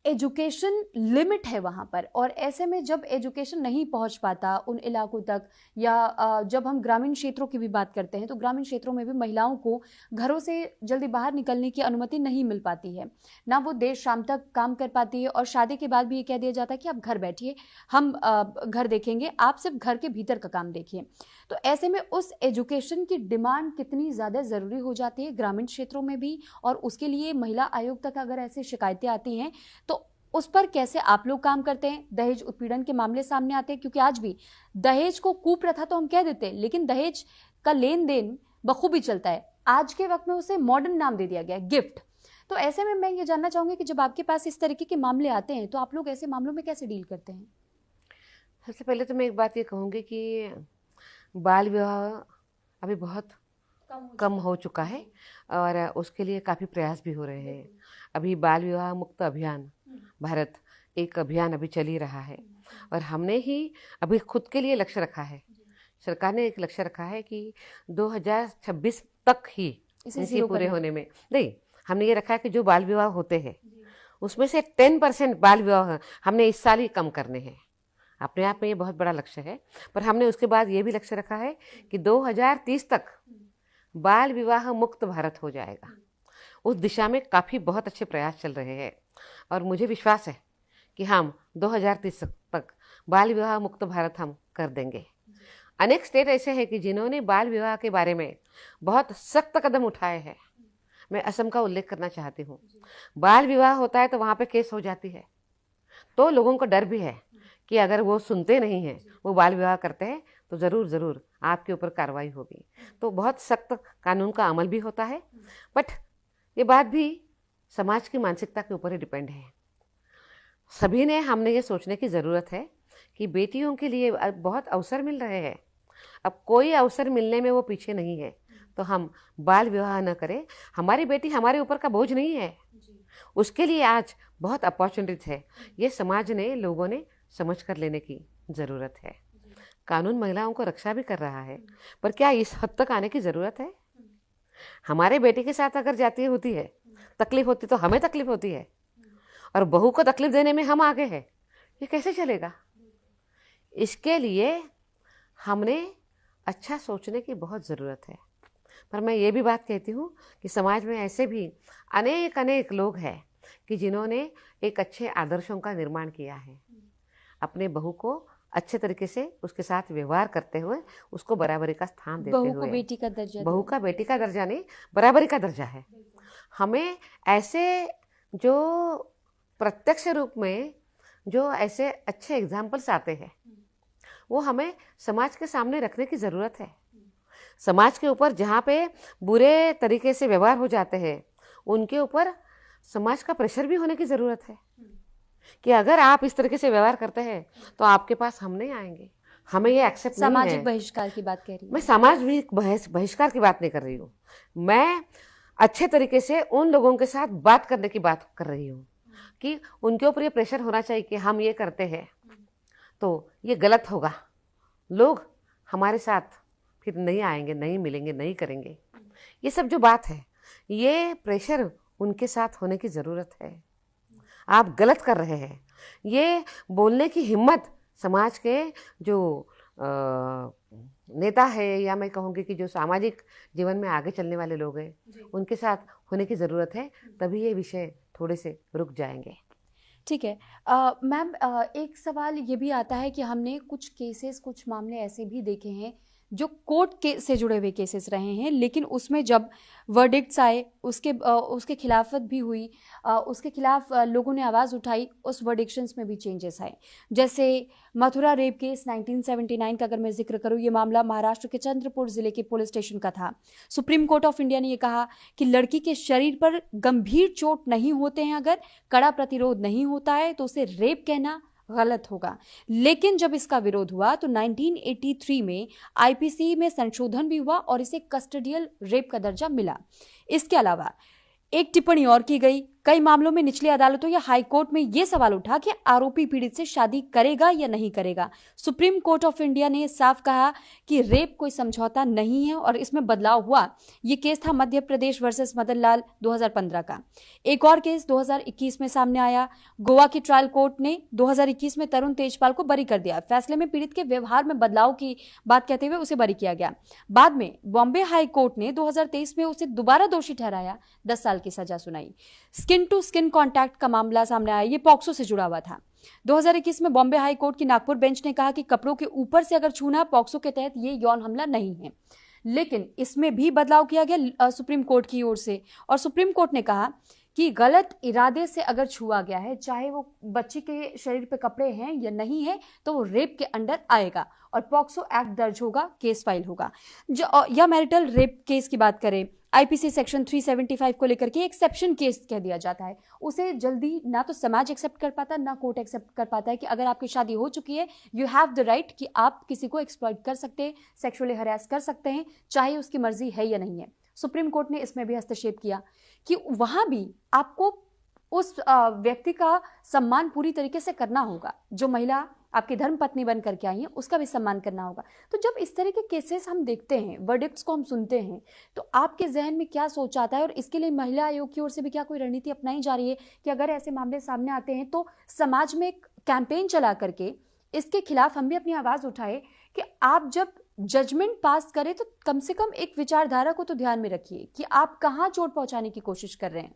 एजुकेशन लिमिट है वहाँ पर, और ऐसे में जब एजुकेशन नहीं पहुँच पाता उन इलाकों तक, या जब हम ग्रामीण क्षेत्रों की भी बात करते हैं तो ग्रामीण क्षेत्रों में भी महिलाओं को घरों से जल्दी बाहर निकलने की अनुमति नहीं मिल पाती है, ना वो देर शाम तक काम कर पाती है, और शादी के बाद भी ये कह दिया जाता है कि आप घर बैठिए, हम घर देखेंगे, आप सिर्फ घर के भीतर का काम देखिए। तो ऐसे में उस एजुकेशन की डिमांड कितनी ज़्यादा ज़रूरी हो जाती है ग्रामीण क्षेत्रों में भी, और उसके लिए महिला आयोग तक अगर ऐसी शिकायतें आती हैं तो उस पर कैसे आप लोग काम करते हैं? दहेज उत्पीड़न के मामले सामने आते हैं, क्योंकि आज भी दहेज को कुप्रथा तो हम कह देते हैं, लेकिन दहेज का लेन देन बखूबी चलता है। आज के वक्त में उसे मॉडर्न नाम दे दिया गया है, गिफ्ट। तो ऐसे में मैं ये जानना चाहूंगी कि जब आपके पास इस तरीके के मामले आते हैं तो आप लोग ऐसे मामलों में कैसे डील करते हैं? सबसे पहले तो मैं एक बात ये कहूँगी कि बाल विवाह अभी बहुत कम हो चुका है और उसके लिए काफ़ी प्रयास भी हो रहे हैं। अभी बाल विवाह मुक्त अभियान भारत एक अभियान अभी चल ही रहा है और हमने ही अभी खुद के लिए लक्ष्य रखा है। सरकार ने एक लक्ष्य रखा है कि 2026 तक ही इसे पूरे होने में, नहीं, हमने ये रखा है कि जो बाल विवाह होते हैं उसमें से 10% बाल विवाह हमने इस साल ही कम करने हैं। अपने आप में ये बहुत बड़ा लक्ष्य है, पर हमने उसके बाद ये भी लक्ष्य रखा है कि 2030 तक बाल विवाह मुक्त भारत हो जाएगा। उस दिशा में काफ़ी बहुत अच्छे प्रयास चल रहे हैं और मुझे विश्वास है कि हम 2030 तक बाल विवाह मुक्त भारत हम कर देंगे। अनेक स्टेट ऐसे हैं कि जिन्होंने बाल विवाह के बारे में बहुत सख्त कदम उठाए हैं। मैं असम का उल्लेख करना चाहती हूँ। बाल विवाह होता है तो वहाँ पे केस हो जाती है, तो लोगों को डर भी है कि अगर वो सुनते नहीं हैं, वो बाल विवाह करते हैं तो ज़रूर आपके ऊपर कार्रवाई होगी। तो बहुत सख्त कानून का अमल भी होता है, बट ये बात भी समाज की मानसिकता के ऊपर ही डिपेंड है। सभी ने हमने ये सोचने की ज़रूरत है कि बेटियों के लिए बहुत अवसर मिल रहे हैं। अब कोई अवसर मिलने में वो पीछे नहीं है, तो हम बाल विवाह न करें। हमारी बेटी हमारे ऊपर का बोझ नहीं है, उसके लिए आज बहुत अपॉर्चुनिटीज है। ये समाज ने, लोगों ने समझ कर लेने की ज़रूरत है। कानून महिलाओं को रक्षा भी कर रहा है, पर क्या इस हद तक आने की ज़रूरत है? हमारे बेटे के साथ अगर जाती होती है, तकलीफ होती तो हमें तकलीफ होती है, और बहू को तकलीफ देने में हम आगे हैं। ये कैसे चलेगा? इसके लिए हमने अच्छा सोचने की बहुत ज़रूरत है। पर मैं ये भी बात कहती हूँ कि समाज में ऐसे भी अनेक लोग हैं कि जिन्होंने एक अच्छे आदर्शों का निर्माण किया है। अपने बहू को अच्छे तरीके से उसके साथ व्यवहार करते हुए उसको बराबरी का स्थान देते हुए, बहू को बेटी का दर्जा, बहू का बेटी का दर्जा नहीं, बराबरी का दर्जा है। हमें ऐसे जो प्रत्यक्ष रूप में जो ऐसे अच्छे एग्जाम्पल्स आते हैं, वो हमें समाज के सामने रखने की ज़रूरत है। समाज के ऊपर जहाँ पे बुरे तरीके से व्यवहार हो जाते हैं, उनके ऊपर समाज का प्रेशर भी होने की ज़रूरत है कि अगर आप इस तरीके से व्यवहार करते हैं तो आपके पास हम नहीं आएंगे। हमें ये एक्सेप्ट नहीं है। सामाजिक बहिष्कार की बात कह रही हूँ मैं, सामाजिक बहिष्कार की बात नहीं कर रही हूँ। मैं अच्छे तरीके से उन लोगों के साथ बात करने की बात कर रही हूँ कि उनके ऊपर ये प्रेशर होना चाहिए कि हम ये करते हैं तो ये गलत होगा, लोग हमारे साथ फिर नहीं आएंगे, नहीं मिलेंगे, नहीं करेंगे। ये सब जो बात है, ये प्रेशर उनके साथ होने की ज़रूरत है। आप गलत कर रहे हैं, ये बोलने की हिम्मत समाज के जो नेता है, या मैं कहूँगी कि जो सामाजिक जीवन में आगे चलने वाले लोग हैं, उनके साथ होने की ज़रूरत है। तभी ये विषय थोड़े से रुक जाएंगे। ठीक है मैम, एक सवाल ये भी आता है कि हमने कुछ केसेस, कुछ मामले ऐसे भी देखे हैं जो कोर्ट के से जुड़े हुए केसेस रहे हैं, लेकिन उसमें जब वर्डिक्ट्स आए, उसके खिलाफत भी हुई, उसके खिलाफ लोगों ने आवाज़ उठाई, उस वर्डिक्शंस में भी चेंजेस आए। जैसे मथुरा रेप केस 1979 का अगर मैं जिक्र करूँ, ये मामला महाराष्ट्र के चंद्रपुर जिले के पुलिस स्टेशन का था। सुप्रीम कोर्ट ऑफ इंडिया ने ये कहा कि लड़की के शरीर पर गंभीर चोट नहीं होते हैं, अगर कड़ा प्रतिरोध नहीं होता है तो उसे रेप कहना गलत होगा। लेकिन जब इसका विरोध हुआ तो 1983 में आईपीसी में संशोधन भी हुआ और इसे कस्टडियल रेप का दर्जा मिला। इसके अलावा एक टिप्पणी और की गई। कई मामलों में निचली अदालतों या हाई कोर्ट में यह सवाल उठा कि आरोपी पीड़ित से शादी करेगा या नहीं करेगा। सुप्रीम कोर्ट ऑफ इंडिया ने साफ कहा कि रेप कोई समझौता नहीं है और इसमें बदलाव हुआ। ये केस था मध्य प्रदेश वर्सेस मदन लाल 2015 का। एक और केस 2021 में सामने आया। गोवा की ट्रायल कोर्ट ने 2021 में तरुण तेजपाल को बरी कर दिया। फैसले में पीड़ित के व्यवहार में बदलाव की बात कहते हुए उसे बरी किया गया। बाद में बॉम्बे हाई कोर्ट ने 2023 में उसे दोबारा दोषी ठहराया, 10 साल की सजा सुनाई। स्किन टू स्किन कांटेक्ट का मामला सामने आया, ये पॉक्सो से जुड़ा हुआ था। 2021 में बॉम्बे हाई कोर्ट की नागपुर बेंच ने कहा कि कपड़ों के ऊपर से अगर छूना पॉक्सो के तहत ये यौन हमला नहीं है, लेकिन इसमें भी बदलाव किया गया सुप्रीम कोर्ट की ओर से। और सुप्रीम कोर्ट ने कहा कि गलत इरादे से अगर छुआ गया है, चाहे वो बच्ची के शरीर पे कपड़े हैं या नहीं है, तो वो रेप के अंडर आएगा और पॉक्सो एक्ट दर्ज होगा, केस फाइल होगा। या मैरिटल रेप केस की बात करें, आईपीसी सेक्शन 375 को लेकर के एक्सेप्शन केस कह दिया जाता है, उसे जल्दी ना तो समाज एक्सेप्ट कर पाता ना कोर्ट एक्सेप्ट कर पाता है कि अगर आपकी शादी हो चुकी है यू हैव द राइट कि आप किसी को एक्सप्लॉइट कर सकते हैं, सेक्सुअली हरास कर सकते हैं, चाहे उसकी मर्जी है या नहीं है। सुप्रीम कोर्ट ने इसमें भी हस्तक्षेप किया कि वहां भी आपको उस व्यक्ति का सम्मान पूरी तरीके से करना होगा, जो महिला आपकी धर्म पत्नी बन करके आई है उसका भी सम्मान करना होगा। तो जब इस तरह के केसेस हम देखते हैं, वर्डिक्ट्स को हम सुनते हैं, तो आपके जहन में क्या सोच आता है और इसके लिए महिला आयोग की ओर से भी क्या कोई रणनीति अपनाई जा रही है कि अगर ऐसे मामले सामने आते हैं तो समाज में एक कैंपेन चला करके इसके खिलाफ हम भी अपनी आवाज उठाए कि आप जब जजमेंट पास करें तो कम से कम एक विचारधारा को तो ध्यान में रखिए कि आप कहाँ चोट पहुंचाने की कोशिश कर रहे हैं।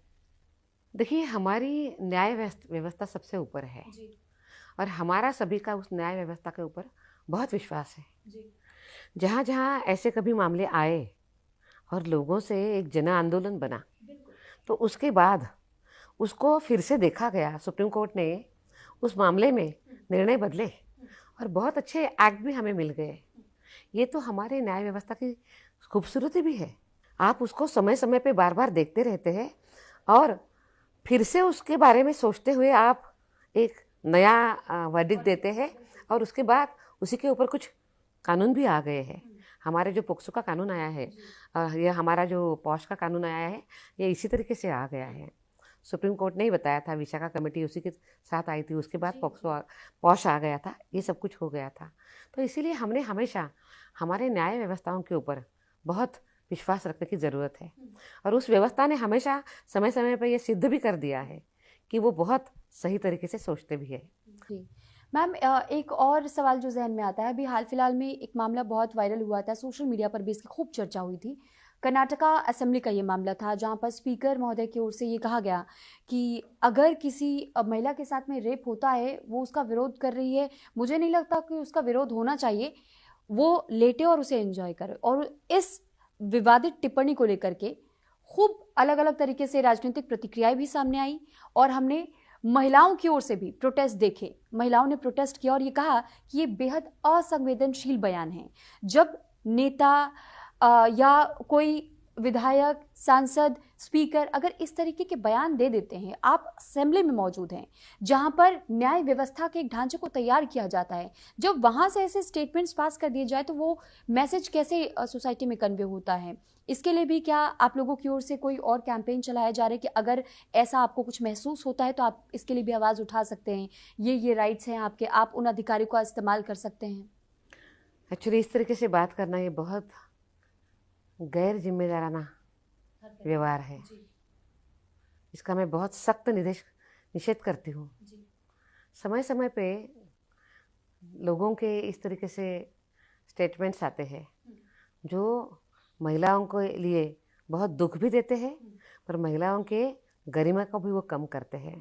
देखिए, हमारी न्याय व्यवस्था सबसे ऊपर है जी। और हमारा सभी का उस न्याय व्यवस्था के ऊपर बहुत विश्वास है जी। जहाँ जहाँ ऐसे कभी मामले आए और लोगों से एक जन आंदोलन बना, तो उसके बाद उसको फिर से देखा गया, सुप्रीम कोर्ट ने उस मामले में निर्णय बदले और बहुत अच्छे एक्ट भी हमें मिल गए। ये तो हमारे न्याय व्यवस्था की खूबसूरती भी है। आप उसको समय समय पे बार बार देखते रहते हैं और फिर से उसके बारे में सोचते हुए आप एक नया वर्डिक्ट देते हैं और उसके बाद उसी के ऊपर कुछ कानून भी आ गए हैं। हमारे जो पोक्सो का कानून आया है, यह हमारा जो पॉश का कानून आया है, ये इसी तरीके से आ गया है। सुप्रीम कोर्ट ने ही बताया था, विशाखा कमेटी उसी के साथ आई थी, उसके बाद पॉश आ गया था, ये सब कुछ हो गया था। तो इसीलिए हमने हमेशा हमारे न्याय व्यवस्थाओं के ऊपर बहुत विश्वास रखने की ज़रूरत है और उस व्यवस्था ने हमेशा समय समय पर यह सिद्ध भी कर दिया है कि वो बहुत सही तरीके से सोचते भी है। जी मैम, एक और सवाल जो जहन में आता है, अभी हाल फिलहाल में एक मामला बहुत वायरल हुआ था, सोशल मीडिया पर भी इसकी खूब चर्चा हुई थी। कर्नाटका असेंबली का ये मामला था जहां पर स्पीकर महोदय की ओर से ये कहा गया कि अगर किसी महिला के साथ में रेप होता है, वो उसका विरोध कर रही है, मुझे नहीं लगता कि उसका विरोध होना चाहिए, वो लेटे और उसे एंजॉय करे। और इस विवादित टिप्पणी को लेकर के खूब अलग अलग तरीके से राजनीतिक प्रतिक्रियाएं भी सामने आई और हमने महिलाओं की ओर से भी प्रोटेस्ट देखे। महिलाओं ने प्रोटेस्ट किया और ये कहा कि ये बेहद असंवेदनशील बयान है। जब नेता या कोई विधायक, सांसद, स्पीकर अगर इस तरीके के बयान दे देते हैं, आप असेंबली में मौजूद हैं जहां पर न्याय व्यवस्था के एक ढांचे को तैयार किया जाता है, जब वहां से ऐसे स्टेटमेंट्स पास कर दिए जाए तो वो मैसेज कैसे सोसाइटी में कन्वे होता है? इसके लिए भी क्या आप लोगों की ओर से कोई और कैंपेन चलाया जा रहा है कि अगर ऐसा आपको कुछ महसूस होता है तो आप इसके लिए भी आवाज़ उठा सकते हैं, ये राइट्स हैं आपके, आप उन अधिकारियों का इस्तेमाल कर सकते हैं? एक्चुअली इस तरीके से बात करना ये बहुत गैर जिम्मेदाराना व्यवहार है। इसका मैं बहुत सख्त निषेध करती हूँ। समय समय पे लोगों के इस तरीके से स्टेटमेंट्स आते हैं जो महिलाओं के लिए बहुत दुख भी देते हैं पर महिलाओं के गरिमा को भी वो कम करते हैं।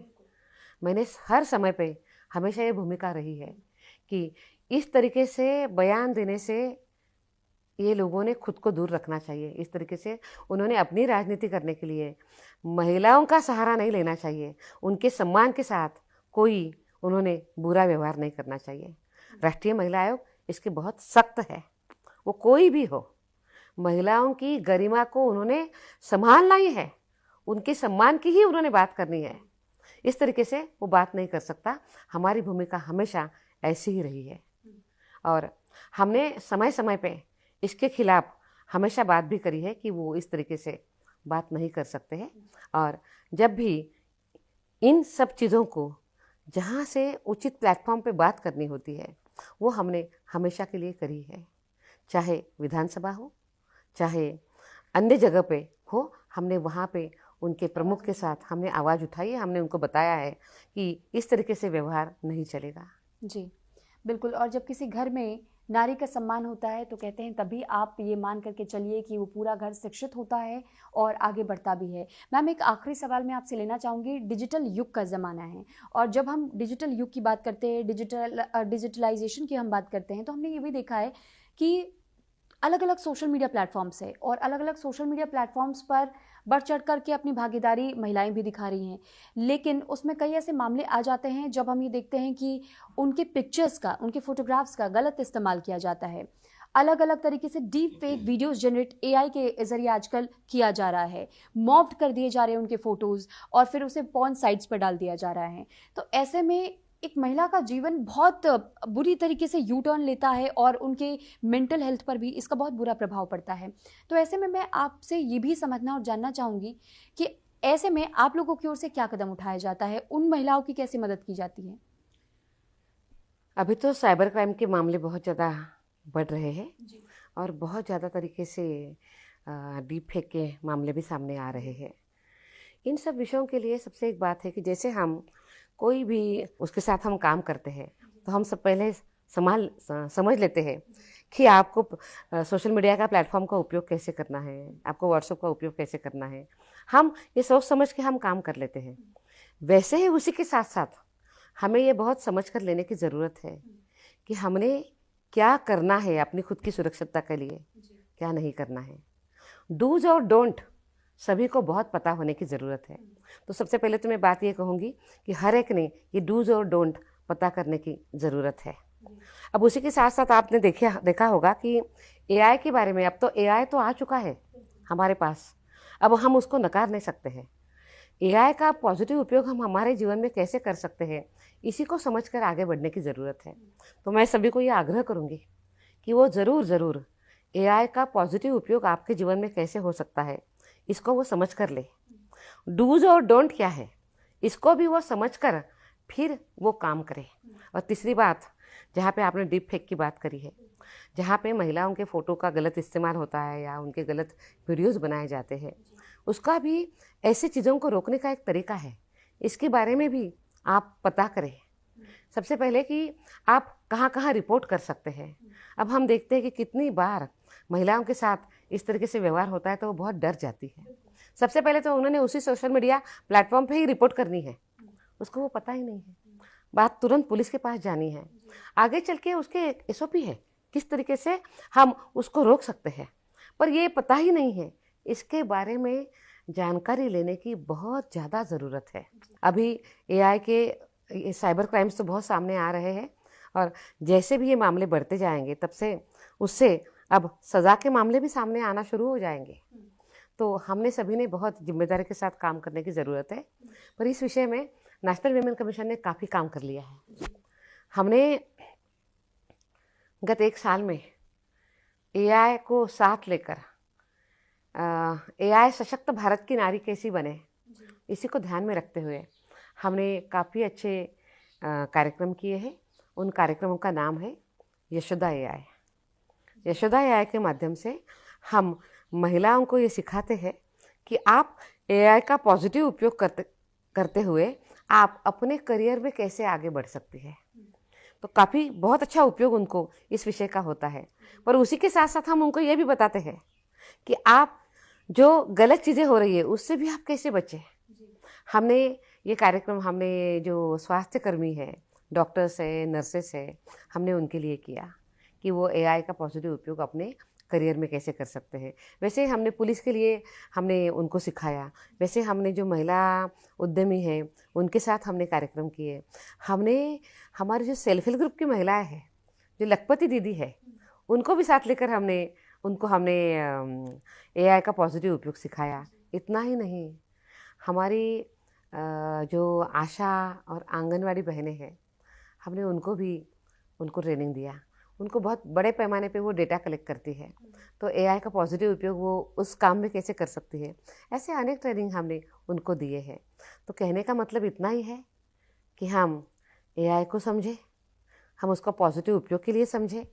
मैंने हर समय पे हमेशा ये भूमिका रही है कि इस तरीके से बयान देने से ये लोगों ने खुद को दूर रखना चाहिए। इस तरीके से उन्होंने अपनी राजनीति करने के लिए महिलाओं का सहारा नहीं लेना चाहिए। उनके सम्मान के साथ कोई उन्होंने बुरा व्यवहार नहीं करना चाहिए। राष्ट्रीय महिला आयोग इसके बहुत सख्त है। वो कोई भी हो, महिलाओं की गरिमा को उन्होंने संभालना ही है, उनके सम्मान की ही उन्होंने बात करनी है। इस तरीके से वो बात नहीं कर सकता। हमारी भूमिका हमेशा ऐसी ही रही है और हमने समय समय पे इसके खिलाफ हमेशा बात भी करी है कि वो इस तरीके से बात नहीं कर सकते हैं। और जब भी इन सब चीज़ों को जहाँ से उचित प्लेटफॉर्म पे बात करनी होती है वो हमने हमेशा के लिए करी है, चाहे विधानसभा हो चाहे अन्य जगह पे हो। हमने वहाँ पे उनके प्रमुख के साथ हमने आवाज़ उठाई है, हमने उनको बताया है कि इस तरीके से व्यवहार नहीं चलेगा। जी बिल्कुल। और जब किसी घर में नारी का सम्मान होता है तो कहते हैं तभी आप ये मान करके चलिए कि वो पूरा घर शिक्षित होता है और आगे बढ़ता भी है। मैम, एक आखिरी सवाल मैं आपसे लेना चाहूँगी। डिजिटल युग का ज़माना है और जब हम डिजिटल युग की बात करते हैं, डिजिटलाइजेशन की हम बात करते हैं, तो हमने ये भी देखा है कि अलग अलग सोशल मीडिया प्लेटफॉर्म्स है और अलग अलग सोशल मीडिया प्लेटफॉर्म्स पर बढ़ चढ़ करके अपनी भागीदारी महिलाएं भी दिखा रही हैं, लेकिन उसमें कई ऐसे मामले आ जाते हैं जब हम ये देखते हैं कि उनके पिक्चर्स का, उनके फोटोग्राफ्स का गलत इस्तेमाल किया जाता है। अलग अलग तरीके से deep fake videos generate AI के जरिए आजकल किया जा रहा है, मॉफ्ड कर दिए जा रहे हैं उनके फोटोज और फिर उसे पॉर्न साइट्स पर डाल दिया जा रहा है। तो ऐसे में एक महिला का जीवन बहुत बुरी तरीके से यू टर्न लेता है और उनके मेंटल हेल्थ पर भी इसका बहुत बुरा प्रभाव पड़ता है। तो ऐसे में मैं आपसे ये भी समझना और जानना चाहूँगी कि ऐसे में आप लोगों की ओर से क्या कदम उठाया जाता है, उन महिलाओं की कैसे मदद की जाती है? अभी तो साइबर क्राइम के मामले बहुत ज़्यादा बढ़ रहे हैं और बहुत ज़्यादा तरीके से डीप फेक के मामले भी सामने आ रहे हैं। इन सब विषयों के लिए सबसे एक बात है कि जैसे हम कोई भी उसके साथ हम काम करते हैं तो हम सब पहले समझ लेते हैं कि आपको सोशल मीडिया का प्लेटफॉर्म का उपयोग कैसे करना है, आपको व्हाट्सएप का उपयोग कैसे करना है। हम ये सोच समझ के हम काम कर लेते हैं। वैसे ही उसी के साथ साथ हमें ये बहुत समझ कर लेने की ज़रूरत है कि हमने क्या करना है अपनी खुद की सुरक्षितता के लिए, क्या नहीं करना है। डूज और डोंट सभी को बहुत पता होने की ज़रूरत है। तो सबसे पहले तो मैं बात ये कहूँगी कि हर एक ने ये डूज और डोंट पता करने की ज़रूरत है। अब उसी के साथ साथ आपने देखा होगा कि एआई के बारे में, अब तो एआई तो आ चुका है हमारे पास, अब हम उसको नकार नहीं सकते हैं। एआई का पॉजिटिव उपयोग हम हमारे जीवन में कैसे कर सकते हैं, इसी को समझकर आगे बढ़ने की ज़रूरत है। तो मैं सभी को ये आग्रह करूँगी कि वो ज़रूर एआई का पॉजिटिव उपयोग आपके जीवन में कैसे हो सकता है, इसको वो समझ कर ले। डूज और डोंट क्या है, इसको भी वो समझ कर फिर वो काम करे। और तीसरी बात, जहाँ पे आपने डीप फेक की बात करी है, जहाँ पे महिलाओं के फ़ोटो का गलत इस्तेमाल होता है या उनके गलत वीडियोज़ बनाए जाते हैं, उसका भी ऐसी चीज़ों को रोकने का एक तरीका है। इसके बारे में भी आप पता करें। सबसे पहले कि आप कहाँ कहाँ रिपोर्ट कर सकते हैं। अब हम देखते हैं कि कितनी बार महिलाओं के साथ इस तरीके से व्यवहार होता है तो वो बहुत डर जाती है। सबसे पहले तो उन्होंने उसी सोशल मीडिया प्लेटफॉर्म पे ही रिपोर्ट करनी है, उसको वो पता ही नहीं है। बात तुरंत पुलिस के पास जानी है। आगे चल के उसके एसओपी है किस तरीके से हम उसको रोक सकते हैं, पर ये पता ही नहीं है। इसके बारे में जानकारी लेने की बहुत ज़्यादा ज़रूरत है। अभी एआई के साइबर क्राइम्स तो बहुत सामने आ रहे हैं और जैसे भी ये मामले बढ़ते जाएंगे तब से उससे अब सज़ा के मामले भी सामने आना शुरू हो जाएंगे। तो हमने सभी ने बहुत जिम्मेदारी के साथ काम करने की ज़रूरत है। पर इस विषय में नेशनल विमेन कमीशन ने काफ़ी काम कर लिया है। हमने गत 1 साल में एआई को साथ लेकर एआई सशक्त भारत की नारी कैसी बने, इसी को ध्यान में रखते हुए हमने काफ़ी अच्छे कार्यक्रम किए हैं। उन कार्यक्रमों का नाम है यशोदा एआई। यशोदा एआई के माध्यम से हम महिलाओं को ये सिखाते हैं कि आप एआई का पॉजिटिव उपयोग करते हुए आप अपने करियर में कैसे आगे बढ़ सकती है। तो काफ़ी बहुत अच्छा उपयोग उनको इस विषय का होता है। पर उसी के साथ साथ हम उनको ये भी बताते हैं कि आप जो गलत चीज़ें हो रही है उससे भी आप कैसे बचें। हमने ये कार्यक्रम हमने जो स्वास्थ्य कर्मी है, डॉक्टर्स है, नर्सेस है, हमने उनके लिए किया कि वो एआई का पॉजिटिव उपयोग अपने करियर में कैसे कर सकते हैं। वैसे हमने पुलिस के लिए हमने उनको सिखाया। वैसे हमने जो महिला उद्यमी हैं उनके साथ हमने कार्यक्रम किए। हमने हमारे जो सेल्फ हेल्प ग्रुप की महिलाएं हैं, जो लखपति दीदी है, उनको भी साथ लेकर हमने एआई का पॉजिटिव उपयोग सिखाया। इतना ही नहीं, हमारी जो आशा और आंगनवाड़ी बहनें हैं, हमने उनको ट्रेनिंग दिया। उनको बहुत बड़े पैमाने पे वो डेटा कलेक्ट करती है, तो एआई का पॉजिटिव उपयोग वो उस काम में कैसे कर सकती है, ऐसे अनेक ट्रेनिंग हमने उनको दिए हैं। तो कहने का मतलब इतना ही है कि हम एआई को समझें, हम उसका पॉजिटिव उपयोग के लिए समझें।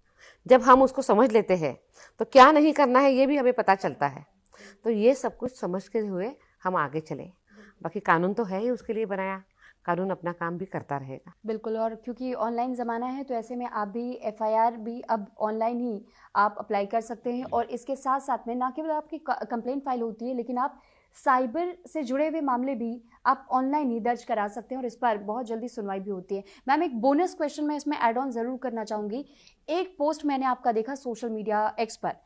जब हम उसको समझ लेते हैं तो क्या नहीं करना है ये भी हमें पता चलता है। तो ये सब कुछ समझते हुए हम आगे चलें। बाकी कानून तो है ही उसके लिए बनाया, कानून अपना काम भी करता रहेगा। बिल्कुल, और क्योंकि ऑनलाइन ज़माना है तो ऐसे में आप भी एफआईआर भी अब ऑनलाइन ही आप अप्लाई कर सकते हैं। और इसके साथ साथ में ना केवल आपकी कंप्लेंट फाइल होती है, लेकिन आप साइबर से जुड़े हुए मामले भी आप ऑनलाइन ही दर्ज करा सकते हैं और इस पर बहुत जल्दी सुनवाई भी होती है। मैम, एक बोनस क्वेश्चन मैं इसमें ऐड ऑन ज़रूर करना चाहूँगी। एक पोस्ट मैंने आपका देखा सोशल मीडिया एक्स पर,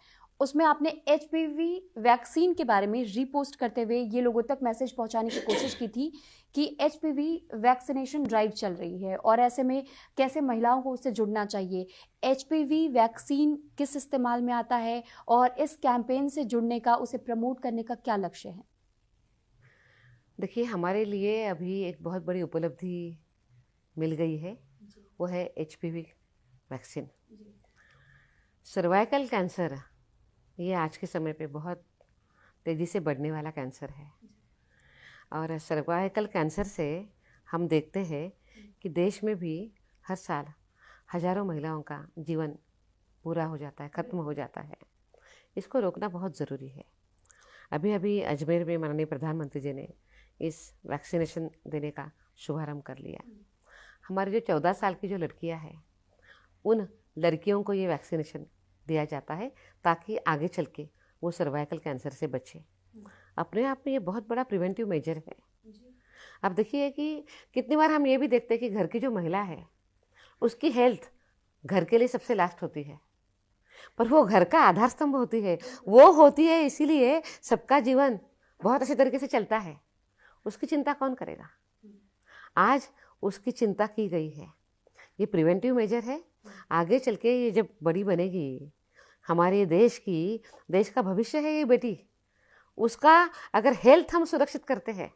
उसमें आपने HPV वैक्सीन के बारे में रीपोस्ट करते हुए ये लोगों तक मैसेज पहुंचाने की कोशिश की थी कि HPV वैक्सीनेशन ड्राइव चल रही है और ऐसे में कैसे महिलाओं को उससे जुड़ना चाहिए। HPV वैक्सीन किस इस्तेमाल में आता है और इस कैंपेन से जुड़ने का, उसे प्रमोट करने का क्या लक्ष्य है? देखिए, हमारे लिए अभी एक बहुत बड़ी उपलब्धि मिल गई है, वो है HPV वैक्सीन। सर्वाइकल कैंसर ये आज के समय पे बहुत तेज़ी से बढ़ने वाला कैंसर है और सर्वाइकल कैंसर से हम देखते हैं कि देश में भी हर साल हजारों महिलाओं का जीवन पूरा हो जाता है, ख़त्म हो जाता है। इसको रोकना बहुत ज़रूरी है। अभी अभी अजमेर में माननीय प्रधानमंत्री जी ने इस वैक्सीनेशन देने का शुभारंभ कर लिया। हमारी जो 14 साल की जो लड़कियां हैं, उन लड़कियों को ये वैक्सीनेशन दिया जाता है ताकि आगे चल के वो सर्वाइकल कैंसर से बचे। अपने आप में ये बहुत बड़ा प्रिवेंटिव मेजर है। अब देखिए कि कितनी बार हम ये भी देखते हैं कि घर की जो महिला है उसकी हेल्थ घर के लिए सबसे लास्ट होती है, पर वो घर का आधार स्तंभ होती है। वो होती है इसीलिए सबका जीवन बहुत अच्छे तरीके से चलता है। उसकी चिंता कौन करेगा? आज उसकी चिंता की गई है। ये प्रिवेंटिव मेजर है। आगे चल के ये जब बड़ी बनेगी, हमारे देश का भविष्य है ये बेटी। उसका अगर हेल्थ हम सुरक्षित करते हैं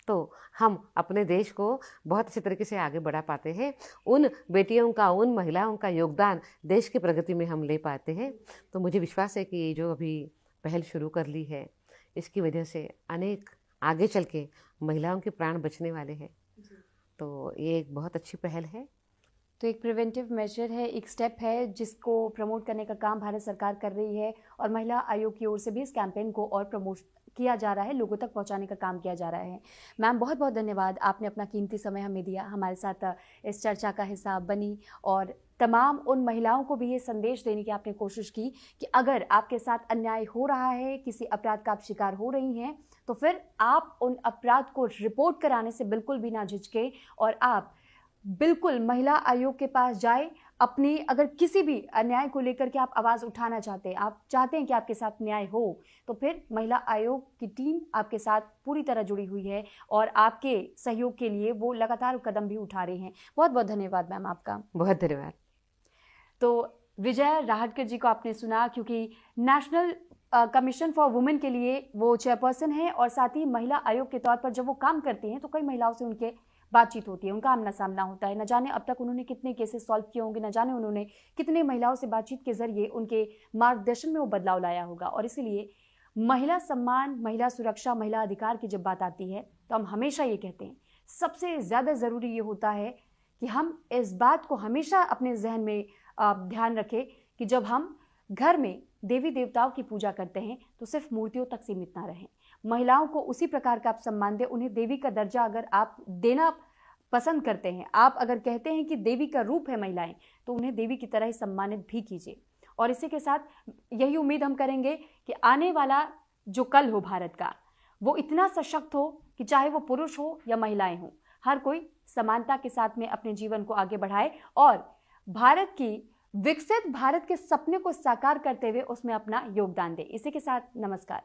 तो हम अपने देश को बहुत अच्छे तरीके से आगे बढ़ा पाते हैं। उन बेटियों का, उन महिलाओं का योगदान देश की प्रगति में हम ले पाते हैं। तो मुझे विश्वास है कि ये जो अभी पहल शुरू कर ली है, इसकी वजह से अनेक आगे चल के महिलाओं के प्राण बचने वाले हैं। तो ये एक बहुत अच्छी पहल है। तो एक प्रिवेंटिव मेजर है, एक स्टेप है जिसको प्रमोट करने का काम भारत सरकार कर रही है और महिला आयोग की ओर से भी इस कैंपेन को और प्रमोट किया जा रहा है, लोगों तक पहुंचाने का काम किया जा रहा है। मैम, बहुत बहुत धन्यवाद, आपने अपना कीमती समय हमें दिया, हमारे साथ इस चर्चा का हिस्सा बनी और तमाम उन महिलाओं को भी ये संदेश देने की आपने कोशिश की कि अगर आपके साथ अन्याय हो रहा है, किसी अपराध का आप शिकार हो रही हैं, तो फिर आप उन अपराध को रिपोर्ट कराने से बिल्कुल भी ना झिझके और आप बिल्कुल महिला आयोग के पास जाए। अपनी अगर किसी भी अन्याय को लेकर के आप आवाज़ उठाना चाहते हैं, आप चाहते हैं कि आपके साथ न्याय हो, तो फिर महिला आयोग की टीम आपके साथ पूरी तरह जुड़ी हुई है और आपके सहयोग के लिए वो लगातार कदम भी उठा रही हैं। बहुत बहुत धन्यवाद मैम आपका। बहुत धन्यवाद। तो विजय राहटकर जी को आपने सुना, क्योंकि नेशनल कमीशन फॉर वुमेन के लिए वो चेयरपर्सन है और साथ ही महिला आयोग के तौर पर जब वो काम करती हैं तो कई महिलाओं से उनके बातचीत होती है, उनका आमना सामना होता है। न जाने अब तक उन्होंने कितने केसेस सॉल्व किए होंगे, न जाने उन्होंने कितने महिलाओं से बातचीत के जरिए उनके मार्गदर्शन में वो बदलाव लाया होगा। और इसीलिए महिला सम्मान, महिला सुरक्षा, महिला अधिकार की जब बात आती है तो हम हमेशा ये कहते हैं सबसे ज़्यादा ज़रूरी ये होता है कि हम इस बात को हमेशा अपने जहन में ध्यान रखें कि जब हम घर में देवी देवताओं की पूजा करते हैं तो सिर्फ मूर्तियों तक सीमित ना रहें। महिलाओं को उसी प्रकार का आप सम्मान दें। उन्हें देवी का दर्जा अगर आप देना पसंद करते हैं, आप अगर कहते हैं कि देवी का रूप है महिलाएं, तो उन्हें देवी की तरह ही सम्मानित भी कीजिए। और इसी के साथ यही उम्मीद हम करेंगे कि आने वाला जो कल हो भारत का, वो इतना सशक्त हो कि चाहे वो पुरुष हो या महिलाएं हों, हर कोई समानता के साथ में अपने जीवन को आगे बढ़ाए और भारत की विकसित भारत के सपने को साकार करते हुए उसमें अपना योगदान दे। इसी के साथ नमस्कार।